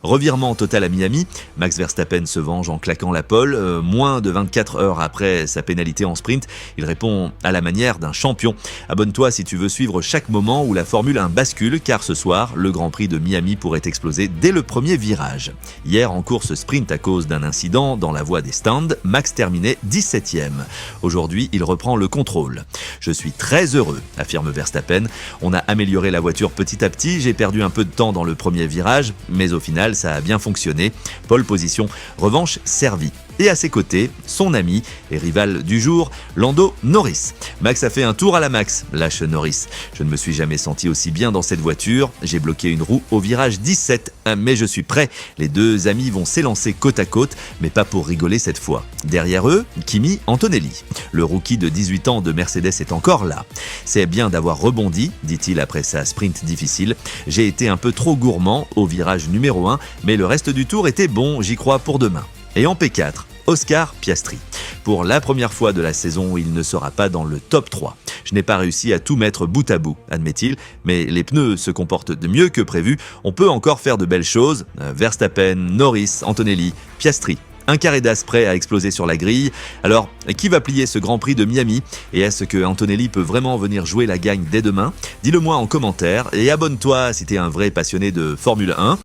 Revirement total à Miami, Max Verstappen se venge en claquant la pole. Moins de 24 heures après sa pénalité en sprint, il répond à la manière d'un champion. Abonne-toi si tu veux suivre chaque moment où la Formule 1 bascule, car ce soir, le Grand Prix de Miami pourrait exploser dès le premier virage. Hier, en course sprint à cause d'un incident dans la voie des stands, Max terminait 17e. Aujourd'hui, il reprend le contrôle. Je suis très heureux, affirme Verstappen. On a amélioré la voiture petit à petit, j'ai perdu un peu de temps dans le premier virage, mais au final, ça a bien fonctionné. Pole position, revanche servie. Et à ses côtés, son ami et rival du jour, Lando Norris. Max a fait un tour à la Max, lâche Norris. Je ne me suis jamais senti aussi bien dans cette voiture. J'ai bloqué une roue au virage 17, mais je suis prêt. Les deux amis vont s'élancer côte à côte, mais pas pour rigoler cette fois. Derrière eux, Kimi Antonelli. Le rookie de 18 ans de Mercedes est encore là. C'est bien d'avoir rebondi, dit-il après sa sprint difficile. J'ai été un peu trop gourmand au virage numéro 1, mais le reste du tour était bon, j'y crois pour demain. Et en P4, Oscar Piastri. Pour la première fois de la saison, il ne sera pas dans le top 3. Je n'ai pas réussi à tout mettre bout à bout, admet-il, mais les pneus se comportent de mieux que prévu. On peut encore faire de belles choses. Verstappen, Norris, Antonelli, Piastri. Un carré d'as prêt à exploser sur la grille. Alors, qui va plier ce Grand Prix de Miami? Et est-ce que Antonelli peut vraiment venir jouer la gagne dès demain? Dis-le moi en commentaire et abonne-toi si t'es un vrai passionné de Formule 1.